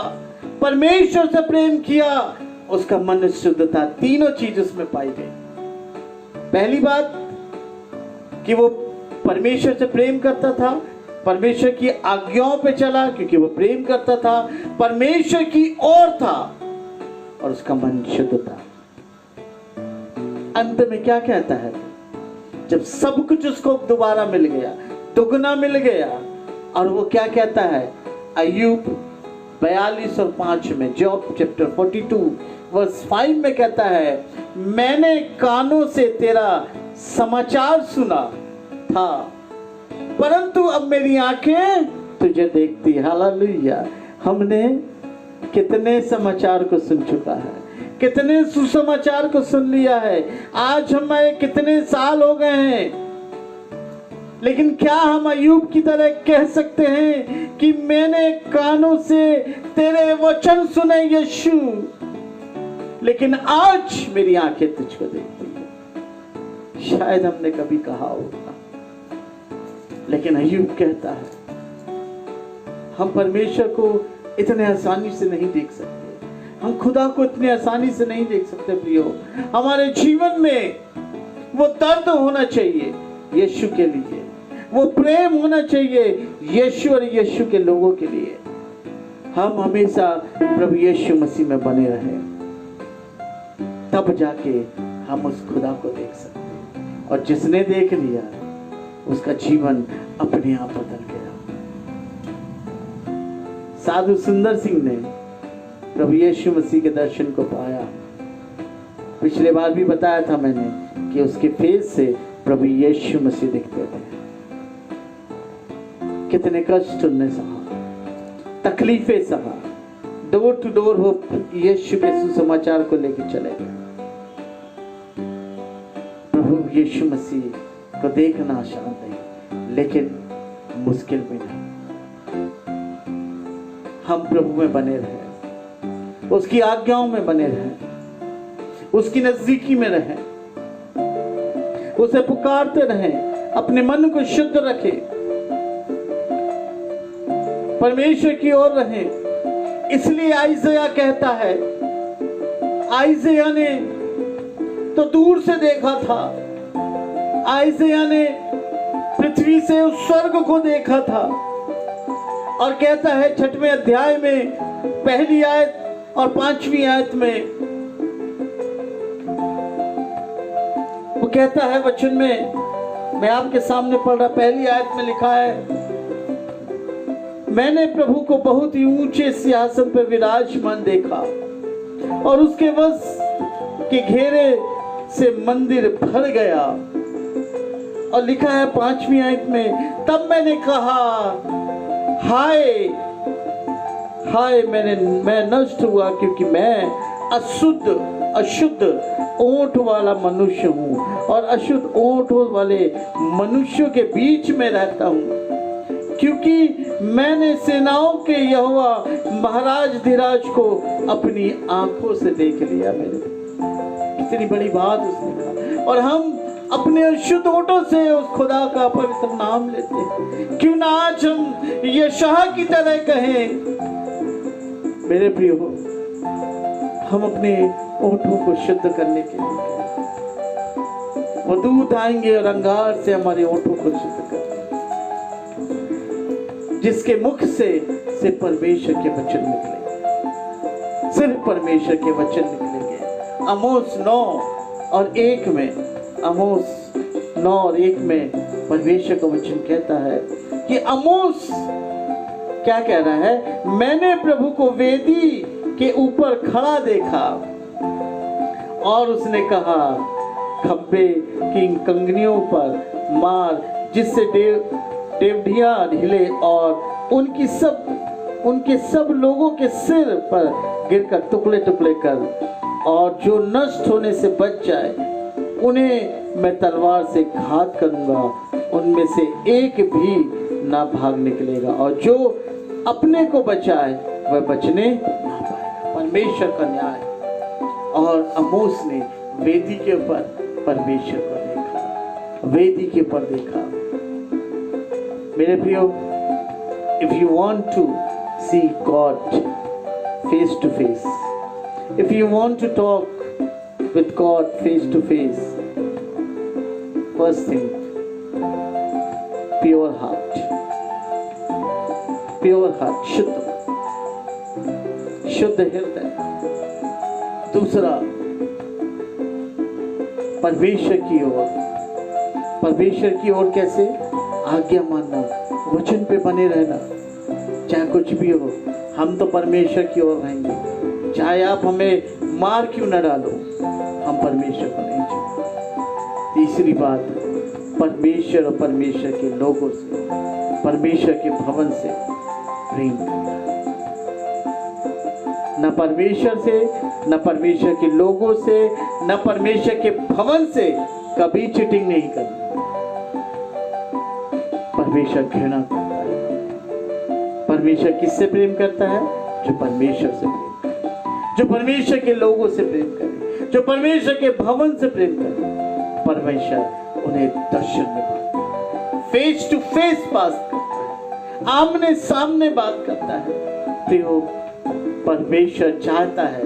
परमेश्वर से प्रेम किया, उसका मन शुद्ध था। तीनों चीज उसमें पाई गई। पहली बात कि वो परमेश्वर से प्रेम करता था, परमेश्वर की आज्ञाओं पे चला क्योंकि वो प्रेम करता था, परमेश्वर की ओर था और उसका मन शुद्ध था। अंत में क्या कहता है? जब सब कुछ उसको दोबारा मिल गया, दुगना मिल गया, और वो क्या कहता है? अय्यूब 42 और 5 में, जॉब चैप्टर 42 वर्स 5 में कहता है, मैंने कानों से तेरा समाचार सुना था, परंतु अब मेरी आंखें तुझे देखती। हालेलुया। हमने कितने समाचार को सुन चुका है, कितने सुसमाचार को सुन लिया है। आज हमें कितने साल हो गए हैं, लेकिन क्या हम अय्यूब की तरह कह सकते हैं कि मैंने कानों से तेरे वचन सुने यीशु, लेकिन आज मेरी आंखें तुझको देखती है? शायद हमने कभी कहा होगा, लेकिन अय्यूब कहता है हम परमेश्वर को इतने आसानी से नहीं देख सकते, हम खुदा को इतनी आसानी से नहीं देख सकते। प्रियो, हमारे जीवन में वो दर्द होना चाहिए यीशु के लिए, वो प्रेम होना चाहिए यीशु और यीशु के लोगों के लिए। हम हमेशा प्रभु यीशु मसीह में बने रहें, तब जाके हम उस खुदा को देख सकते हैं। और जिसने देख लिया उसका जीवन अपने आप बदल गया। साधु सुंदर सिंह ने प्रभु यीशु मसीह के दर्शन को पाया। पिछले बार भी बताया था मैंने कि उसके फेस से प्रभु यीशु मसीह दिखते थे। कितने कष्ट उन्हें सहा, तकलीफें सहा, डोर टू डोर वो यीशु के सुसमाचार को लेकर चले गए। प्रभु यीशु मसीह को देखना आसान नहीं, लेकिन मुश्किल भी नहीं। हम प्रभु में बने रहें, उसकी आज्ञाओं में बने रहें, उसकी नजदीकी में रहें, उसे पुकारते रहें, अपने मन को शुद्ध रखें, परमेश्वर की ओर रहें। इसलिए आइज़ाया कहता है, आइज़ाया ने तो दूर से देखा था, आइज़ाया ने पृथ्वी से उस स्वर्ग को देखा था, और कहता है 6वें अध्याय में पहली आयत और 5वीं आयत में वो कहता है वचन में, मैं आपके सामने पढ़ रहा, पहली आयत में लिखा है, मैंने प्रभु को बहुत ही ऊंचे सिंहासन पर विराजमान देखा और उसके वश के घेरे से मंदिर भर गया। और लिखा है 5वीं आयत में, तब मैंने कहा हाय हाय मैं नष्ट हुआ, क्योंकि मैं अशुद्ध ओंठ वाला मनुष्य हूँ और अशुद्ध ओंठ वाले मनुष्यों के बीच में रहता हूँ, क्योंकि मैंने सेनाओं के यहोवा महाराज धीराज को अपनी आंखों से देख लिया। मेरे कितनी बड़ी बात उसने कहा। और हम अपने अशुद्ध ओंठों से उस खुदा का पवित्र नाम लेते हैं। क्यों ना आज हम यशाह की तरह कहें, मेरे प्रियो, हम अपने ओंठों को शुद्ध करने के लिए वो दूत आएंगे और अंगार से हमारे ओंठों को शुद्ध करेंगे, जिसके मुख से परमेश्वर के वचन निकलेंगे, सिर्फ परमेश्वर के वचन निकलेंगे। आमोस 9 और 1 में, आमोस 9 और 1 में परमेश्वर का वचन कहता है कि आमोस क्या कह रहा है, मैंने प्रभु को वेदी के ऊपर खड़ा देखा और उसने कहा, खब्बे की कंगनियों पर मार, जिससे देवढ़ियां हिले और उनके सब लोगों के सिर पर गिरकर टुकड़े टुकड़े कर, और जो नष्ट होने से बच जाए उन्हें मैं तलवार से घात करूंगा, उनमें से एक भी ना भाग निकलेगा, और जो अपने को बचाए वह बचने ना पाएगा। परमेश्वर का न्याय। और आमोस ने वेदी के ऊपर परमेश्वर को देखा, वेदी के ऊपर देखा। मेरे प्रियो, if you want to see God face to face, if you want to talk with God face to face, first thing, pure heart, शुद्ध हृदय। दूसरा, परमेश्वर की ओर कैसे? आज्ञा मानना, वचन पे बने रहना। चाहे कुछ भी हो, हम तो परमेश्वर की ओर रहेंगे। चाहे आप हमें मार क्यों न डालो, हम परमेश्वर को नहीं छोड़ेंगे। तीसरी बात, परमेश्वर और परमेश्वर के लोगों से, परमेश्वर के भवन से प्रेम करना। न परमेश्वर से, न परमेश्वर के लोगों से, न परमेश्वर के भवन से कभी चीटिंग नहीं करना। परमेश्वर घृणा करता है। परमेश्वर किससे प्रेम करता है? जो परमेश्वर से प्रेम करे, जो परमेश्वर के लोगों से प्रेम करे, जो परमेश्वर के भवन से प्रेम करे। परमेश्वर उन्हें दर्शन में बात करता है, फेस टू फेस बात करता है, आमने सामने बात करता है। प्रियो, परमेश्वर चाहता है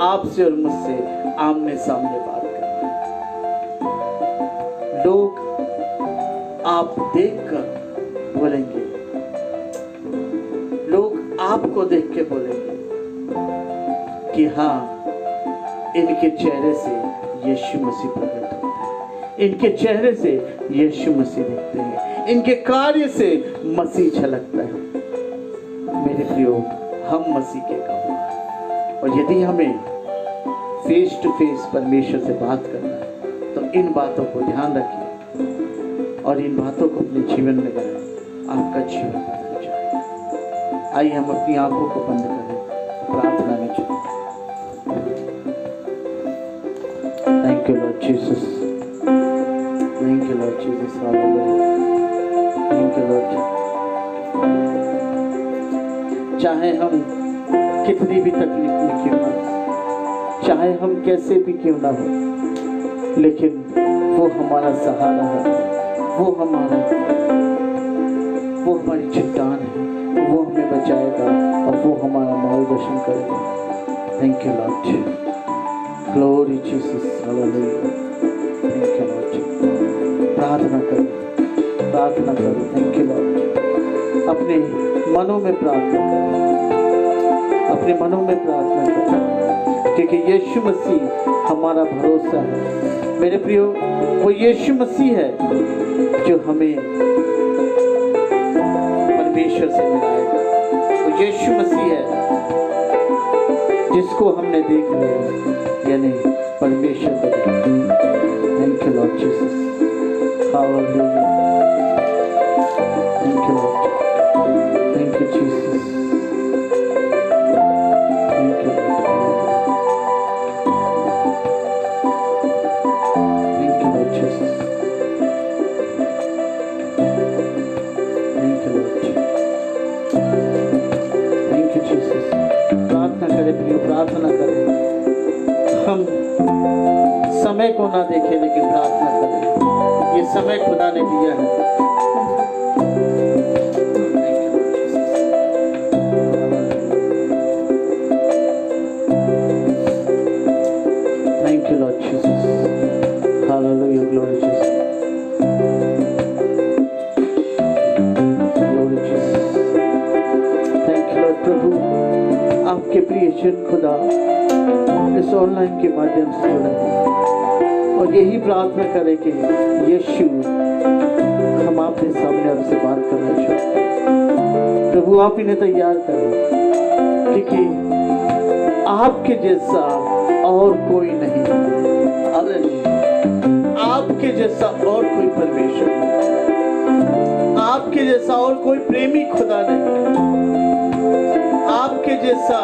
आपसे और मुझसे आमने सामने बात करना। लोग आप देखकर बोलेंगे, लोग आपको देख के बोलेंगे कि हाँ, इनके चेहरे से यीशु मसीह प्रकट होते हैं, इनके चेहरे से यीशु मसीह दिखते हैं, इनके कार्य से मसीह झलकता है। मेरे प्रियो, हम मसीह के गवाह, और यदि हमें फेस टू फेस परमेश्वर से बात करना है तो इन बातों को ध्यान रखिए और इन बातों को अपने जीवन में करें, आपका जीवन बदल जाए। आइए हम अपनी आंखों को बंद करें, प्रार्थना में चलें। Thank you Lord Jesus, thank you Lord Jesus, hallelujah, thank you Lord. चाहे हम कितनी भी तकलीफ में क्यों ना, चाहे हम कैसे भी क्यों ना हो, लेकिन वो हमारा सहारा है, वो हमारी चट्टान है, वो हमें बचाएगा और वो हमारा मार्गदर्शन करेगा। Thank you Lord, glory Jesus, hallelujah, thank you Lord. प्रार्थना करो, थैंक यू लॉर्ड। अपने मनों में प्रार्थना करें, अपने मनों में प्रार्थना करें, क्योंकि यीशु मसीह हमारा भरोसा है। मेरे प्रियो, वो यीशु मसीह है जो हमें परमेश्वर से मिलाएगा। वो यीशु मसीह है जिसको हमने देख लिया, यानी परमेश्वर को देखा। Thank you Lord Jesus, hallelujah, thank you lord, thank you Jesus, thank you lord, thank you Lord Jesus, thank you lord, thank you Jesus. प्रार्थना करें प्रियो, प्रार्थना करें। हम समय को ना देखें, लेकिन प्रार्थना करें। ये समय खुदा ने दिया है। Thank you Lord Jesus, hallelujah, glory Jesus, glory Jesus, thank you Lord। प्रभु, आपके प्रिय जन खुदा इस ऑनलाइन के माध्यम से जुड़े हैं और यही प्रार्थना करें कि यीशु, हम आपके सामने आपसे बात करना चाहते हैं। प्रभु, आप इन्हें तैयार करें, क्योंकि आपके जैसा और कोई नहीं, हालेलुया, आपके जैसा और कोई परमेश्वर नहीं, आपके जैसा और कोई प्रेमी खुदा नहीं, आपके जैसा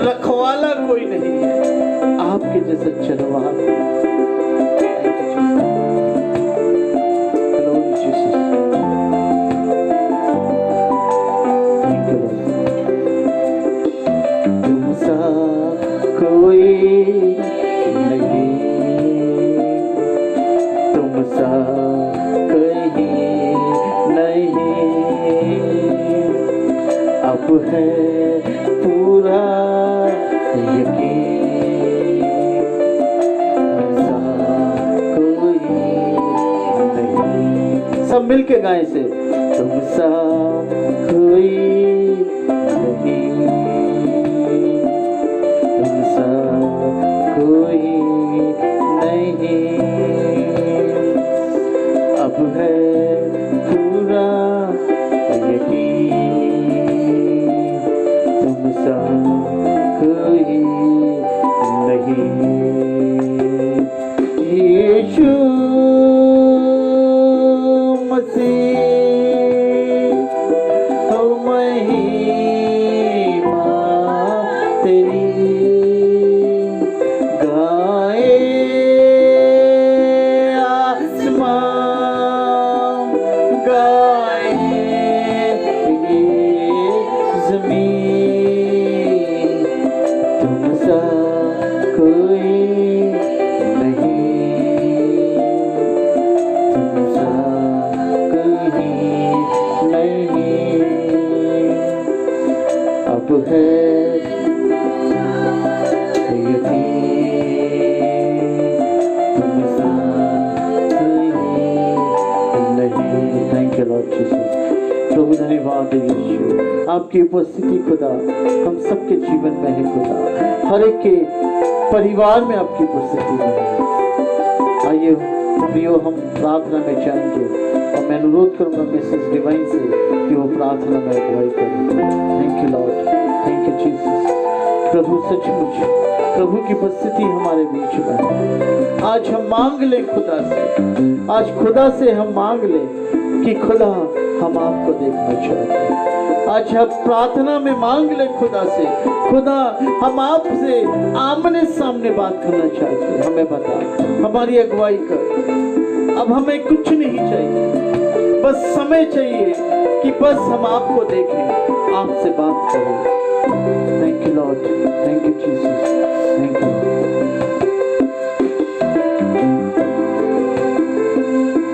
रखवाला कोई नहीं है, आपके जैसा चरवाहा। कोई नहीं, तुम सा कहीं मिलके गाएं से तुम सा कोई नहीं, तुम सा कोई नहीं, अब है पूरा यकीन, तुम सा कोई नहीं। यीशु मसीह हो महिमा तेरी, गाए आसमान, गाए ये ज़मीन, तुम सा कोई है थैंक यू लॉर्ड जीसस। प्रभु धन्यवाद यीशु, आपकी उपस्थिति खुदा हम सबके जीवन में है खुदा, हर एक के परिवार में आपकी उपस्थिति है। आइए प्रियो हम प्रार्थना में जाएंगे और मैं अनुरोध करूंगा मिसेस डिवाइन से कि वो प्रार्थना में अगुवाई करें। Thank you lord, thank you Jesus. प्रभु सचमुच प्रभु की उपस्थिति हमारे बीच में है। आज हम मांग लें खुदा से, आज खुदा से हम मांग लें कि खुदा हम आपको देखना चाहते हैं। आज हम प्रार्थना में मांग लें खुदा से, खुदा हम आपसे आमने सामने बात करना चाहते हैं। हमें बता, हमारी अगुवाई कर। अब हमें कुछ नहीं चाहिए, बस समय चाहिए कि बस हम आपको देखें, आपसे बात करें। Thank you lord, thank you Jesus, thank you.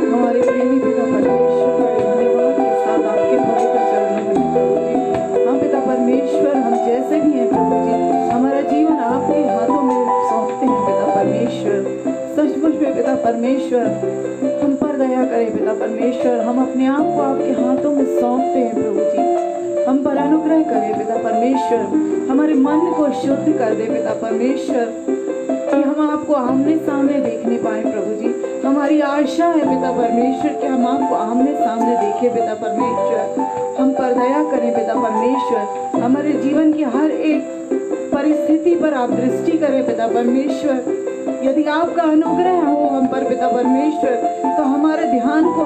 हमारे प्रेमी पिता परमेश्वर, धन्यवाद के साथ आपके पवित्र चरणों में प्रभु जी, हम पिता परमेश्वर हम जैसे भी हैं प्रभु जी, हमारा जीवन आपके हाथों में सौंपते हैं पिता परमेश्वर। सचमुच में पिता परमेश्वर हम पर दया करें पिता परमेश्वर, हम अपने आप को आपके हाथों में सौंपते हैं प्रभु जी। हम पर अनुग्रह करें पिता परमेश्वर, हमारे मन को शुद्ध कर दे पिता परमेश्वर, कि हम आपको आमने सामने देखने पाए प्रभु जी। हमारी आशा है पिता परमेश्वर कि हम आपको आमने सामने देखें पिता परमेश्वर। हम पर दया करें पिता परमेश्वर, हमारे जीवन की हर एक परिस्थिति पर आप दृष्टि करें पिता परमेश्वर। यदि आपका अनुग्रह हो हम पर पिता परमेश्वर, तो हमारे ध्यान को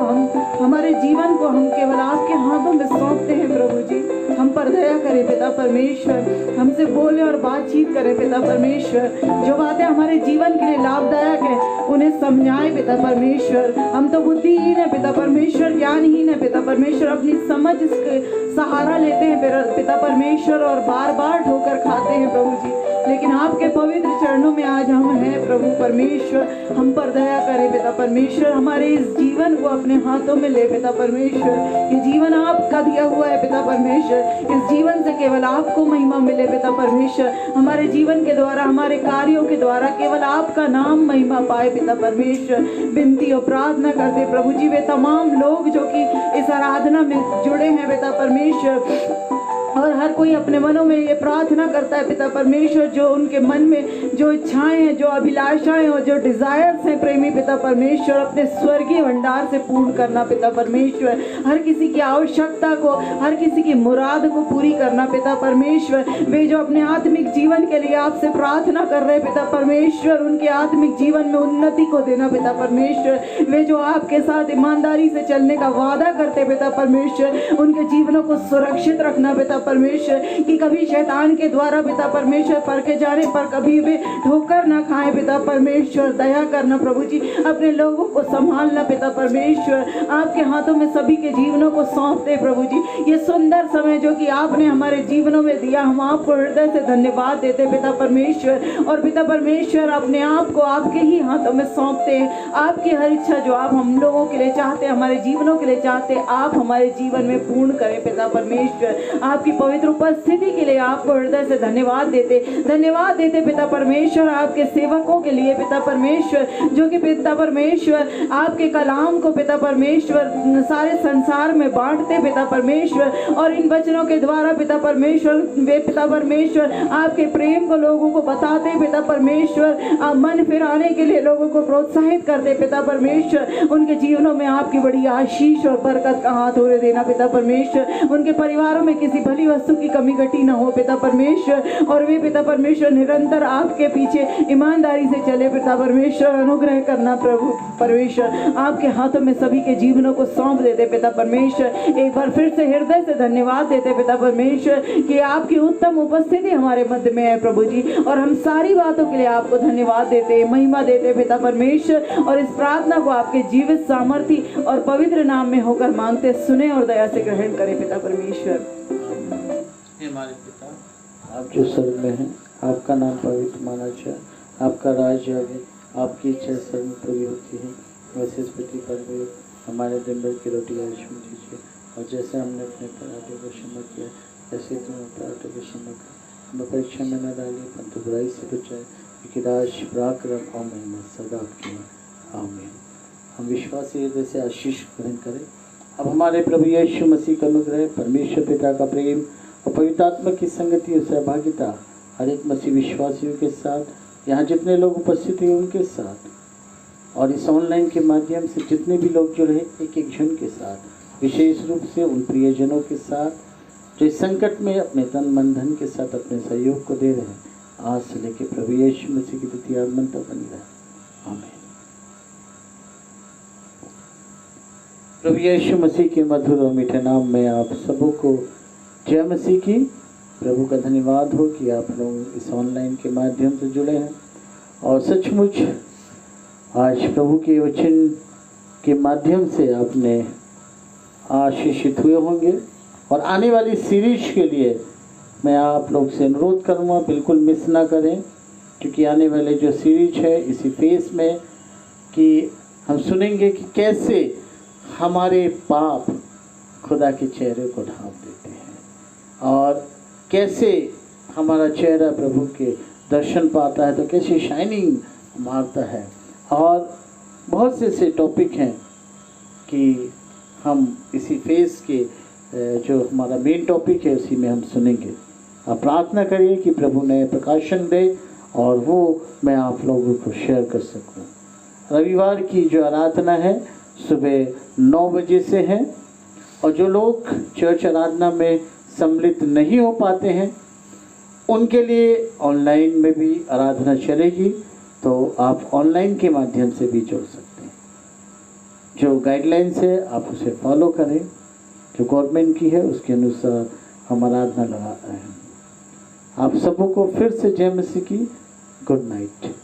हमारे जीवन को हम केवल आपके हाथों में सौंपते हैं प्रभु जी। हम पर दया करें पिता परमेश्वर, हमसे बोले और बातचीत करें पिता परमेश्वर। जो बातें हमारे जीवन के लिए लाभदायक है उन्हें समझाएं पिता परमेश्वर। हम तो बुद्धिहीन है पिता परमेश्वर, ज्ञानहीन है पिता परमेश्वर, अपनी समझ इसके सहारा लेते हैं पिता परमेश्वर और बार बार ठोकर खाते हैं प्रभु जी। लेकिन आपके पवित्र चरणों में आज हम हैं प्रभु परमेश्वर। हम पर दया करें पिता परमेश्वर, हमारे इस जीवन को अपने हाथों में ले पिता परमेश्वर। ये जीवन आपका दिया हुआ है पिता परमेश्वर, इस जीवन से केवल आपको महिमा मिले पिता परमेश्वर। हमारे जीवन के द्वारा, हमारे कार्यों के द्वारा केवल आपका नाम महिमा पाए पिता परमेश्वर। विनती और प्रार्थना करते प्रभु जी वे तमाम लोग जो कि इस आराधना में जुड़े हैं पिता परमेश्वर, और हर कोई अपने मनों में ये प्रार्थना करता है पिता परमेश्वर, जो उनके मन में जो इच्छाएं हैं, जो अभिलाषाएं और जो डिजायर्स हैं प्रेमी पिता परमेश्वर, अपने स्वर्गीय भंडार से पूर्ण करना पिता परमेश्वर। हर किसी की आवश्यकता को, हर किसी की मुराद को पूरी करना पिता परमेश्वर। वे जो अपने आत्मिक जीवन के लिए आपसे प्रार्थना कर रहे पिता परमेश्वर, उनके आत्मिक जीवन में उन्नति को देना पिता परमेश्वर। वे जो आपके साथ ईमानदारी से चलने का वादा करते पिता परमेश्वर, उनके जीवनों को सुरक्षित रखना पिता परमेश्वर, कि कभी शैतान के द्वारा पिता परमेश्वर परखे जाने पर कभी वे ठोकर ना खाएं पिता परमेश्वर। दया करना प्रभु जी, अपने लोगों को संभालना पिता परमेश्वर। आपके हाथों में सभी के जीवनों को सौंपते प्रभु जी। ये सुंदर समय जो कि आपने हमारे जीवनों में दिया, हम आपको हृदय से धन्यवाद देते पिता परमेश्वर। और पिता परमेश्वर अपने आप को आपके ही हाथों में सौंपते हैं। आपकी हर इच्छा जो आप हम लोगों के लिए चाहते, हमारे जीवनों के लिए चाहते, आप हमारे जीवन में पूर्ण करें पिता परमेश्वर। आपकी आपकी पवित्र उपस्थिति के लिए आपको हृदय से धन्यवाद देते पिता परमेश्वर, आपके सेवकों के लिए पिता परमेश्वर, जो कि पिता परमेश्वर आपके कलाम को पिता परमेश्वर सारे संसार में बांटते पिता परमेश्वर, और इन वचनों के द्वारा पिता परमेश्वर वे पिता परमेश्वर आपके प्रेम को लोगों को बताते पिता परमेश्वर, आप मन फिराने के लिए लोगों को प्रोत्साहित करते पिता परमेश्वर, उनके जीवनों में आपकी बड़ी आशीष और बरकत का हाथ होने देना पिता परमेश्वर, उनके परिवारों में किसी भली वस्तु की कमी घटी ना हो पिता परमेश्वर, और वे पिता परमेश्वर निरंतर आपके पीछे ईमानदारी से चले पिता परमेश्वर। अनुग्रह करना प्रभु परमेश्वर, आपके हाथों में सभी के जीवनों को सौंप देते पिता परमेश्वर। एक बार फिर से हृदय से धन्यवाद देते पिता परमेश्वर कि आपकी उत्तम उपस्थिति हमारे मध्य में है प्रभु जी, और हम सारी बातों के लिए आपको धन्यवाद देते, महिमा देते पिता परमेश्वर, और इस प्रार्थना को आपके जीवित सामर्थी और पवित्र नाम में होकर मांगते, सुने और दया से ग्रहण करें पिता परमेश्वर। हमारे पिता, आप जो स्वर्ग में हैं, आपका नाम पवित्र माना जाए, आपका राज्य आवे, आपकी इच्छा स्वर्ग में पूरी होती है वैसे इस पृथ्वी पर भी हमारे दिन भर की रोटी आज में दीजिए, और जैसे हमने अपने अपराधों को क्षमा किया वैसे तुम अपराधों को क्षमा कर, हम परीक्षा में न डालिए परंतु बुराई से बचाए, क्योंकि राज पराक्रम और महिमा सदा आपकी है, आमीन। हम विश्वासी हृदय से आशीष ग्रहण करें। अब हमारे प्रभु यीशु मसीह का अनुग्रह, परमेश्वर पिता का प्रेम और पवित्र आत्मा की संगति और सहभागिता हर एक मसीह विश्वासियों के साथ, यहाँ जितने लोग उपस्थित हुए उनके साथ, और इस ऑनलाइन के माध्यम से जितने भी लोग जुड़े एक एक जन के साथ, विशेष रूप से उन प्रियजनों के साथ जो इस संकट में अपने तन मन धन के साथ अपने सहयोग को दे रहे हैं, आज से लेकर प्रभु यीशु मसीह की द्वितीय आगमन तक बनी रहे, आमीन। प्रभु यीशु मसीह के मधुर और मीठे नाम में आप सबों को जय मसीह की। प्रभु का धन्यवाद हो कि आप लोग इस ऑनलाइन के माध्यम से जुड़े हैं, और सचमुच आज प्रभु के वचन के माध्यम से आपने आशीषित हुए होंगे, और आने वाली सीरीज के लिए मैं आप लोग से अनुरोध करूँगा बिल्कुल मिस ना करें, क्योंकि आने वाले जो सीरीज है इसी फेस में कि हम सुनेंगे कि कैसे हमारे पाप खुदा के चेहरे को ढांप देते हैं, और कैसे हमारा चेहरा प्रभु के दर्शन पाता है तो कैसे शाइनिंग मारता है, और बहुत से ऐसे टॉपिक हैं कि हम इसी फेस के जो हमारा मेन टॉपिक है उसी में हम सुनेंगे। आप प्रार्थना करिए कि प्रभु ने प्रकाशन दे और वो मैं आप लोगों को शेयर कर सकूं। रविवार की जो आराधना है सुबह 9 बजे से है, और जो लोग चर्च आराधना में सम्मिलित नहीं हो पाते हैं उनके लिए ऑनलाइन में भी आराधना चलेगी, तो आप ऑनलाइन के माध्यम से भी जुड़ सकते हैं। जो गाइडलाइंस है आप उसे फॉलो करें, जो गवर्नमेंट की है उसके अनुसार हम आराधना लगा रहे हैं। आप सबों को फिर से जय मसीह की गुड नाइट।